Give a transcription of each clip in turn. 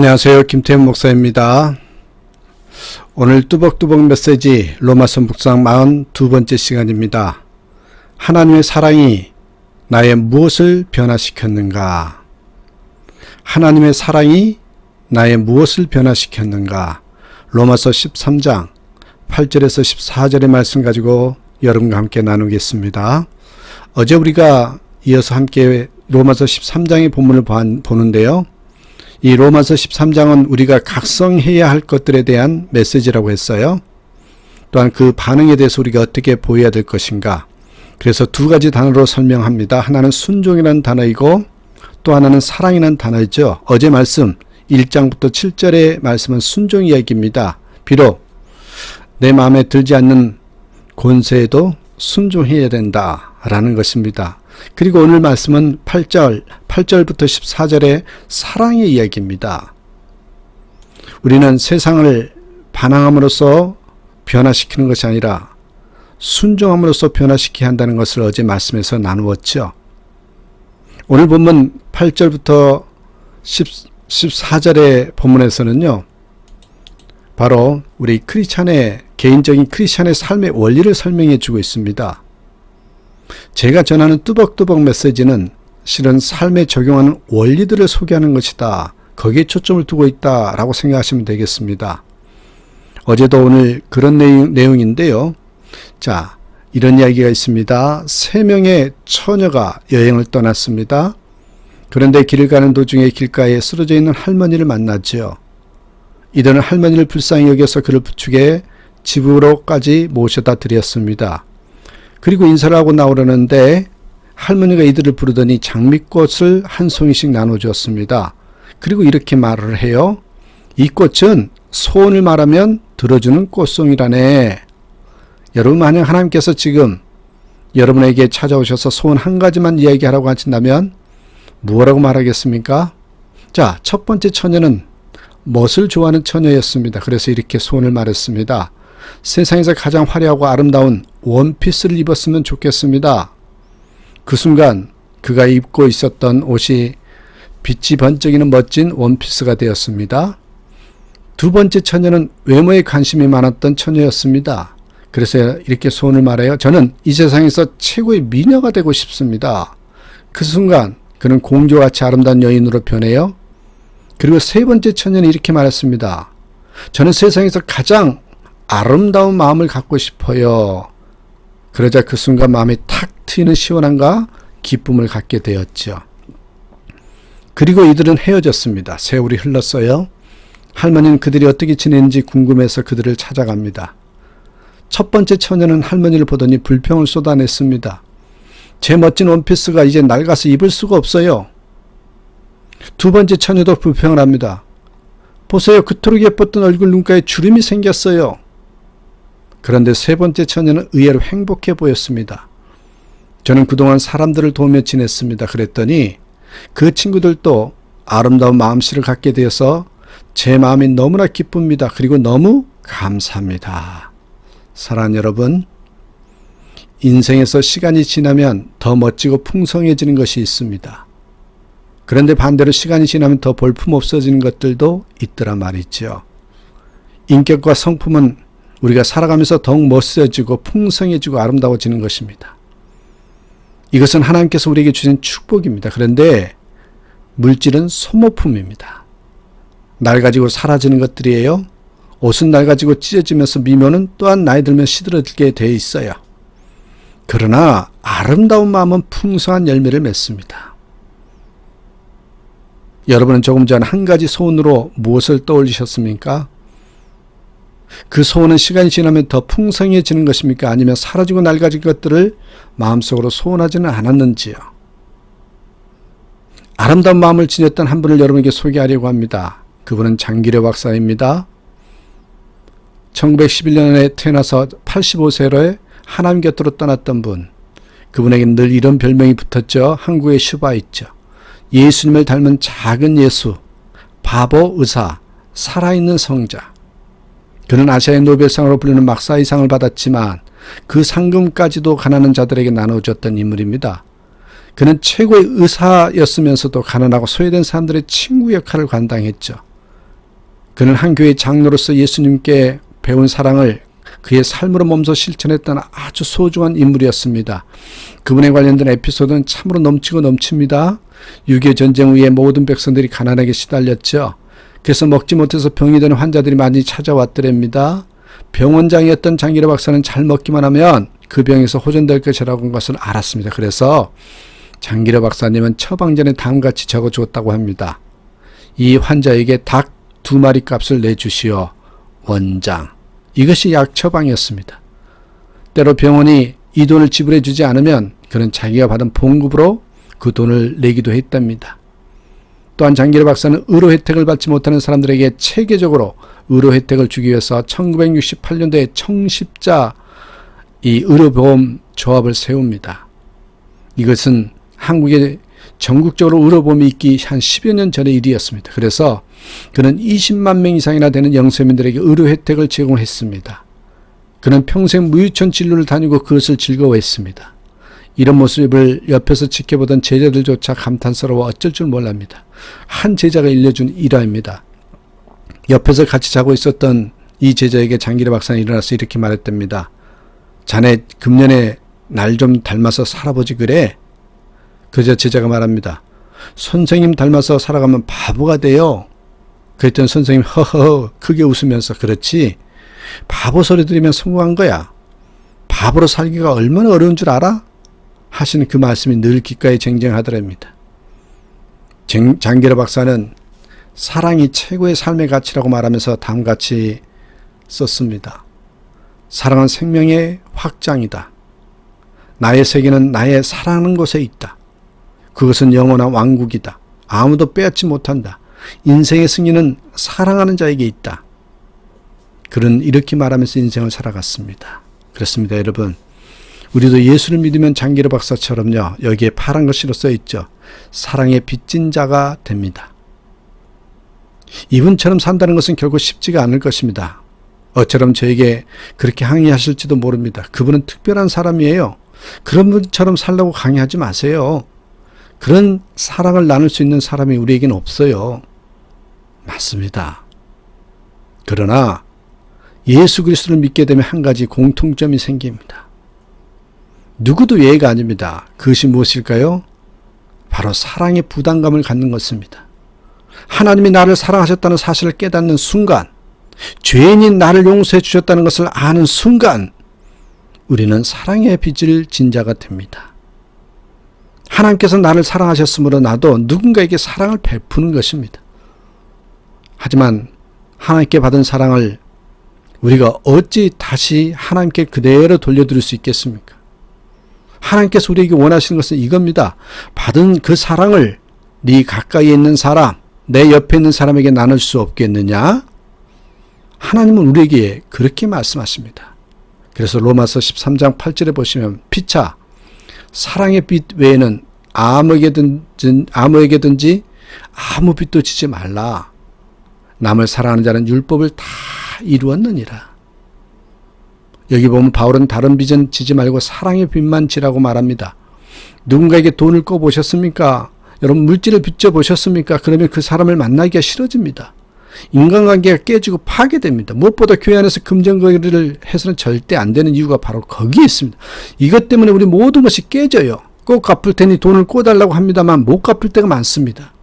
안녕하세요. 김태현 목사입니다. 오늘 뚜벅뚜벅 메시지 로마서 묵상 42번째 시간입니다. 하나님의 사랑이 나의 무엇을 변화시켰는가? 하나님의 사랑이 나의 무엇을 변화시켰는가? 로마서 13장 8절에서 14절의 말씀 가지고 여러분과 함께 나누겠습니다. 어제 우리가 이어서 함께 로마서 13장의 본문을 보는데요. 이 로마서 13장은 우리가 각성해야 할 것들에 대한 메시지라고 했어요. 또한 그 반응에 대해서 우리가 어떻게 보여야 될 것인가. 그래서 두 가지 단어로 설명합니다. 하나는 순종이라는 단어이고 또 하나는 사랑이라는 단어이죠. 어제 말씀 1장부터 7절의 말씀은 순종 이야기입니다. 비록 내 마음에 들지 않는 권세에도 순종해야 된다라는 것입니다. 그리고 오늘 말씀은 8절부터 14절의 사랑의 이야기입니다. 우리는 세상을 반항함으로써 변화시키는 것이 아니라 순종함으로써 변화시켜야 한다는 것을 어제 말씀에서 나누었죠. 오늘 본문 8절부터 14절의 본문에서는요. 바로 우리 크리스찬의 개인적인 크리스찬의 삶의 원리를 설명해 주고 있습니다. 제가 전하는 뚜벅뚜벅 메시지는 실은 삶에 적용하는 원리들을 소개하는 것이다. 거기에 초점을 두고 있다라고 생각하시면 되겠습니다. 어제도 오늘 그런 내용인데요. 자, 이런 이야기가 있습니다. 3명의 처녀가 여행을 떠났습니다. 그런데 길을 가는 도중에 길가에 쓰러져 있는 할머니를 만났죠. 이들은 할머니를 불쌍히 여겨서 그를 부축해 집으로까지 모셔다 드렸습니다. 그리고 인사를 하고 나오려는데 할머니가 이들을 부르더니 장미꽃을 한 송이씩 나눠주었습니다. 그리고 이렇게 말을 해요. 이 꽃은 소원을 말하면 들어주는 꽃송이라네. 여러분, 만약 하나님께서 지금 여러분에게 찾아오셔서 소원 한 가지만 이야기하라고 하신다면 무엇라고 말하겠습니까? 자, 첫 번째 처녀는 멋을 좋아하는 처녀였습니다. 그래서 이렇게 소원을 말했습니다. 세상에서 가장 화려하고 아름다운 원피스를 입었으면 좋겠습니다. 그 순간 그가 입고 있었던 옷이 빛이 번쩍이는 멋진 원피스가 되었습니다. 두 번째 처녀는 외모에 관심이 많았던 처녀였습니다. 그래서 이렇게 소원을 말해요. 저는 이 세상에서 최고의 미녀가 되고 싶습니다. 그 순간 그는 공주같이 아름다운 여인으로 변해요. 그리고 세 번째 처녀는 이렇게 말했습니다. 저는 세상에서 가장 아름다운 마음을 갖고 싶어요. 그러자 그 순간 마음이 탁 트이는 시원함과 기쁨을 갖게 되었죠. 그리고 이들은 헤어졌습니다. 세월이 흘렀어요. 할머니는 그들이 어떻게 지내는지 궁금해서 그들을 찾아갑니다. 첫 번째 처녀는 할머니를 보더니 불평을 쏟아냈습니다. 제 멋진 원피스가 이제 낡아서 입을 수가 없어요. 두 번째 처녀도 불평을 합니다. 보세요. 그토록 예뻤던 얼굴 눈가에 주름이 생겼어요. 그런데 세 번째 처녀는 의외로 행복해 보였습니다. 저는 그동안 사람들을 도우며 지냈습니다. 그랬더니 그 친구들도 아름다운 마음씨를 갖게 되어서 제 마음이 너무나 기쁩니다. 그리고 너무 감사합니다. 사랑하는 여러분, 인생에서 시간이 지나면 더 멋지고 풍성해지는 것이 있습니다. 그런데 반대로 시간이 지나면 더 볼품 없어지는 것들도 있더라 말이죠. 인격과 성품은 우리가 살아가면서 더욱 멋져지고 풍성해지고 아름다워지는 것입니다. 이것은 하나님께서 우리에게 주신 축복입니다. 그런데 물질은 소모품입니다. 낡아지고 사라지는 것들이에요. 옷은 낡아지고 찢어지면서 미모는 또한 나이 들면 시들어지게 되어 있어요. 그러나 아름다운 마음은 풍성한 열매를 맺습니다. 여러분은 조금 전 한 가지 소원으로 무엇을 떠올리셨습니까? 그 소원은 시간이 지나면 더 풍성해지는 것입니까? 아니면 사라지고 낡아진 것들을 마음속으로 소원하지는 않았는지요? 아름다운 마음을 지녔던 한 분을 여러분에게 소개하려고 합니다. 그분은 장기려 박사입니다. 1911년에 태어나서 85세로 하나님 곁으로 떠났던 분. 그분에게는 늘 이런 별명이 붙었죠. 한국의 슈바 있죠. 예수님을 닮은 작은 예수, 바보 의사, 살아있는 성자. 그는 아시아의 노벨상으로 불리는 막사이상을 받았지만 그 상금까지도 가난한 자들에게 나눠줬던 인물입니다. 그는 최고의 의사였으면서도 가난하고 소외된 사람들의 친구 역할을 감당했죠. 그는 한 교회 장로로서 예수님께 배운 사랑을 그의 삶으로 몸소 실천했던 아주 소중한 인물이었습니다. 그분에 관련된 에피소드는 참으로 넘치고 넘칩니다. 6.25 전쟁 후에 모든 백성들이 가난하게 시달렸죠. 그래서 먹지 못해서 병이 드는 환자들이 많이 찾아왔더랍니다. 병원장이었던 장기로 박사는 잘 먹기만 하면 그 병에서 호전될 것이라고 한 것을 알았습니다. 그래서 장기로 박사님은 처방전에 다음같이 적어주었다고 합니다. 이 환자에게 닭 2마리 값을 내주시오. 원장. 이것이 약 처방이었습니다. 때로 병원이 이 돈을 지불해 주지 않으면 그는 자기가 받은 봉급으로 그 돈을 내기도 했답니다. 또한 장기로 박사는 의료 혜택을 받지 못하는 사람들에게 체계적으로 의료 혜택을 주기 위해서 1968년도에 청십자 이 의료보험 조합을 세웁니다. 이것은 한국에 전국적으로 의료보험이 있기 한 10여 년 전의 일이었습니다. 그래서 그는 20만 명 이상이나 되는 영세민들에게 의료 혜택을 제공했습니다. 그는 평생 무유천 진료를 다니고 그것을 즐거워했습니다. 이런 모습을 옆에서 지켜보던 제자들조차 감탄스러워 어쩔 줄 몰랍니다. 한 제자가 일러준 일화입니다. 옆에서 같이 자고 있었던 이 제자에게 장기로 박사는 일어나서 이렇게 말했답니다. 자네 금년에 날 좀 닮아서 살아보지 그래? 그저 제자가 말합니다. 선생님 닮아서 살아가면 바보가 돼요. 그랬더니 선생님 허허허 크게 웃으면서 그렇지 바보 소리 들으면 성공한 거야. 바보로 살기가 얼마나 어려운 줄 알아? 하시는 그 말씀이 늘 귓가에 쟁쟁하더랍니다. 장기로 박사는 사랑이 최고의 삶의 가치라고 말하면서 다음같이 썼습니다. 사랑은 생명의 확장이다. 나의 세계는 나의 사랑하는 곳에 있다. 그것은 영원한 왕국이다. 아무도 빼앗지 못한다. 인생의 승리는 사랑하는 자에게 있다. 그는 이렇게 말하면서 인생을 살아갔습니다. 그렇습니다, 여러분. 우리도 예수를 믿으면 장기로 박사처럼요. 여기에 파란 글씨로 써있죠. 사랑에 빚진 자가 됩니다. 이분처럼 산다는 것은 결코 쉽지가 않을 것입니다. 어처럼 저에게 그렇게 항의하실지도 모릅니다. 그분은 특별한 사람이에요. 그런 분처럼 살라고 강요하지 마세요. 그런 사랑을 나눌 수 있는 사람이 우리에게는 없어요. 맞습니다. 그러나 예수 그리스도를 믿게 되면 한 가지 공통점이 생깁니다. 누구도 예외가 아닙니다. 그것이 무엇일까요? 바로 사랑의 부담감을 갖는 것입니다. 하나님이 나를 사랑하셨다는 사실을 깨닫는 순간, 죄인인 나를 용서해 주셨다는 것을 아는 순간 우리는 사랑의 빚을 진 자가 됩니다. 하나님께서 나를 사랑하셨으므로 나도 누군가에게 사랑을 베푸는 것입니다. 하지만 하나님께 받은 사랑을 우리가 어찌 다시 하나님께 그대로 돌려드릴 수 있겠습니까? 하나님께서 우리에게 원하시는 것은 이겁니다. 받은 그 사랑을 네 가까이에 있는 사람, 내 옆에 있는 사람에게 나눌 수 없겠느냐? 하나님은 우리에게 그렇게 말씀하십니다. 그래서 로마서 13장 8절에 보시면 피차 사랑의 빚 외에는 아무에게든지 아무 빚도 지지 말라. 남을 사랑하는 자는 율법을 다 이루었느니라. 여기 보면 바울은 다른 빚은 지지 말고 사랑의 빚만 지라고 말합니다. 누군가에게 돈을 꿔보셨습니까? 여러분 물질을 빚져보셨습니까? 그러면 그 사람을 만나기가 싫어집니다. 인간관계가 깨지고 파괴됩니다. 무엇보다 교회 안에서 금전거래를 해서는 절대 안 되는 이유가 바로 거기에 있습니다. 이것 때문에 우리 모든 것이 깨져요. 꼭 갚을 테니 돈을 꿔달라고 합니다만 못 갚을 때가 많습니다.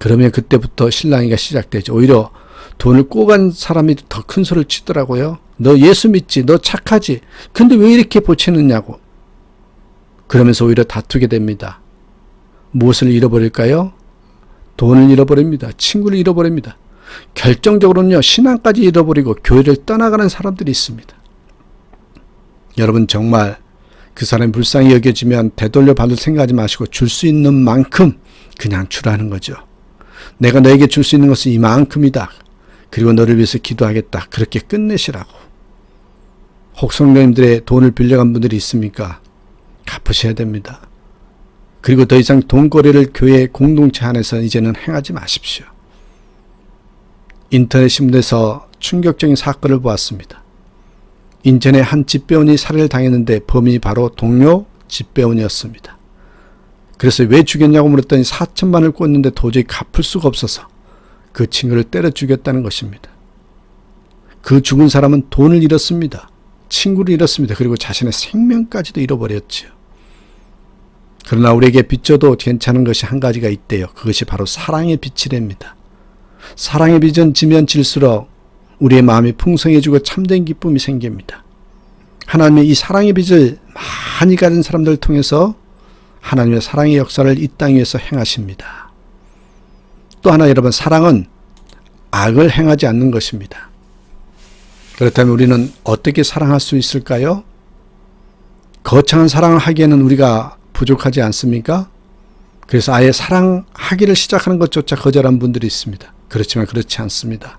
그러면 그때부터 실랑이가 시작되죠. 오히려 돈을 꿔간 사람이 더 큰 소리를 치더라고요. 너 예수 믿지? 너 착하지? 근데 왜 이렇게 보채느냐고. 그러면서 오히려 다투게 됩니다. 무엇을 잃어버릴까요? 돈을 잃어버립니다. 친구를 잃어버립니다. 결정적으로는요, 신앙까지 잃어버리고 교회를 떠나가는 사람들이 있습니다. 여러분 정말 그 사람이 불쌍히 여겨지면 되돌려 받을 생각하지 마시고 줄 수 있는 만큼 그냥 주라는 거죠. 내가 너에게 줄 수 있는 것은 이만큼이다. 그리고 너를 위해서 기도하겠다. 그렇게 끝내시라고. 혹성령님들의 돈을 빌려간 분들이 있습니까? 갚으셔야 됩니다. 그리고 더 이상 돈거래를 교회 공동체 안에서 이제는 행하지 마십시오. 인터넷 신문에서 충격적인 사건을 보았습니다. 인천의 한 집배원이 살해를 당했는데 범인이 바로 동료 집배원이었습니다. 그래서 왜 죽였냐고 물었더니 4천만을 꽂는데 도저히 갚을 수가 없어서 그 친구를 때려 죽였다는 것입니다. 그 죽은 사람은 돈을 잃었습니다. 친구를 잃었습니다. 그리고 자신의 생명까지도 잃어버렸지요. 그러나 우리에게 빚져도 괜찮은 것이 한 가지가 있대요. 그것이 바로 사랑의 빛이랍니다. 사랑의 빛은 지면 질수록 우리의 마음이 풍성해지고 참된 기쁨이 생깁니다. 하나님의 이 사랑의 빛을 많이 가진 사람들을 통해서 하나님의 사랑의 역사를 이 땅 위에서 행하십니다. 또 하나 여러분, 사랑은 악을 행하지 않는 것입니다. 그렇다면 우리는 어떻게 사랑할 수 있을까요? 거창한 사랑을 하기에는 우리가 부족하지 않습니까? 그래서 아예 사랑하기를 시작하는 것조차 거절한 분들이 있습니다. 그렇지만 그렇지 않습니다.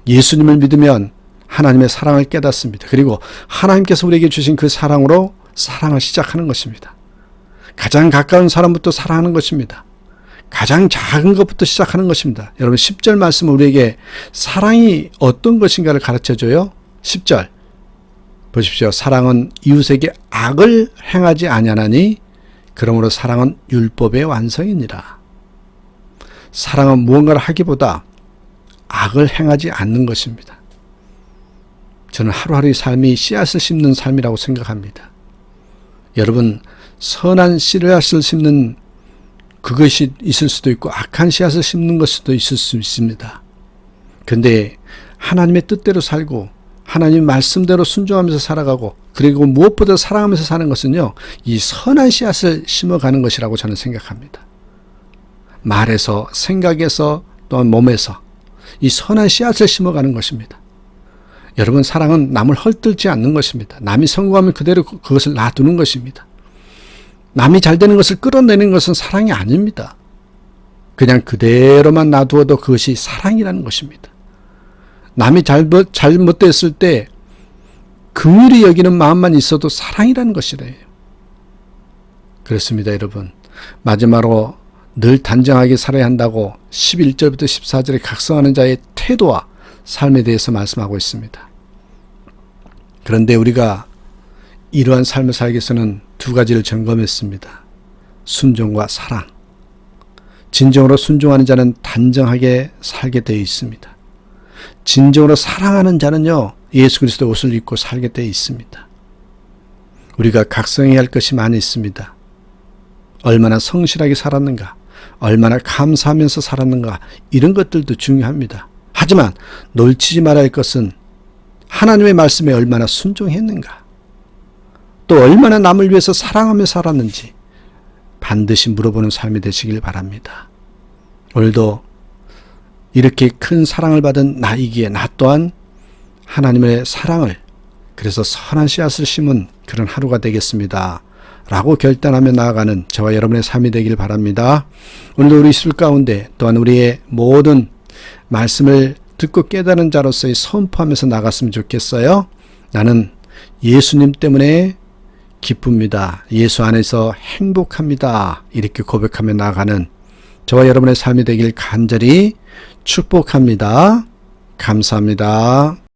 예수님을 믿으면 하나님의 사랑을 깨닫습니다. 그리고 하나님께서 우리에게 주신 그 사랑으로 사랑을 시작하는 것입니다. 가장 가까운 사람부터 사랑하는 것입니다. 가장 작은 것부터 시작하는 것입니다. 여러분 10절 말씀은 우리에게 사랑이 어떤 것인가를 가르쳐줘요. 10절 보십시오. 사랑은 이웃에게 악을 행하지 아니하나니 그러므로 사랑은 율법의 완성이니라. 사랑은 무언가를 하기보다 악을 행하지 않는 것입니다. 저는 하루하루의 삶이 씨앗을 심는 삶이라고 생각합니다. 여러분 선한 씨앗을 심는 그것이 있을 수도 있고 악한 씨앗을 심는 것도 있을 수 있습니다. 그런데 하나님의 뜻대로 살고 하나님 말씀대로 순종하면서 살아가고 그리고 무엇보다 사랑하면서 사는 것은요, 이 선한 씨앗을 심어가는 것이라고 저는 생각합니다. 말에서, 생각에서, 또한 몸에서 이 선한 씨앗을 심어가는 것입니다. 여러분 사랑은 남을 헐뜯지 않는 것입니다. 남이 성공하면 그대로 그것을 놔두는 것입니다. 남이 잘 되는 것을 끌어내는 것은 사랑이 아닙니다. 그냥 그대로만 놔두어도 그것이 사랑이라는 것입니다. 남이 잘못됐을 때 긍휼히 여기는 마음만 있어도 사랑이라는 것이래요. 그렇습니다, 여러분. 마지막으로 늘 단정하게 살아야 한다고 11절부터 14절에 각성하는 자의 태도와 삶에 대해서 말씀하고 있습니다. 그런데 우리가 이러한 삶을 살기 위해서는 두 가지를 점검했습니다. 순종과 사랑. 진정으로 순종하는 자는 단정하게 살게 되어 있습니다. 진정으로 사랑하는 자는요, 예수 그리스도의 옷을 입고 살게 되어 있습니다. 우리가 각성해야 할 것이 많이 있습니다. 얼마나 성실하게 살았는가, 얼마나 감사하면서 살았는가, 이런 것들도 중요합니다. 하지만 놓치지 말아야 할 것은 하나님의 말씀에 얼마나 순종했는가, 또 얼마나 남을 위해서 사랑하며 살았는지 반드시 물어보는 삶이 되시길 바랍니다. 오늘도 이렇게 큰 사랑을 받은 나이기에 나 또한 하나님의 사랑을, 그래서 선한 씨앗을 심은 그런 하루가 되겠습니다 라고 결단하며 나아가는 저와 여러분의 삶이 되길 바랍니다. 오늘도 우리 있을 가운데 또한 우리의 모든 말씀을 듣고 깨달은 자로서의 선포하면서 나갔으면 좋겠어요. 나는 예수님 때문에 기쁩니다. 예수 안에서 행복합니다. 이렇게 고백하며 나아가는 저와 여러분의 삶이 되길 간절히 축복합니다. 감사합니다.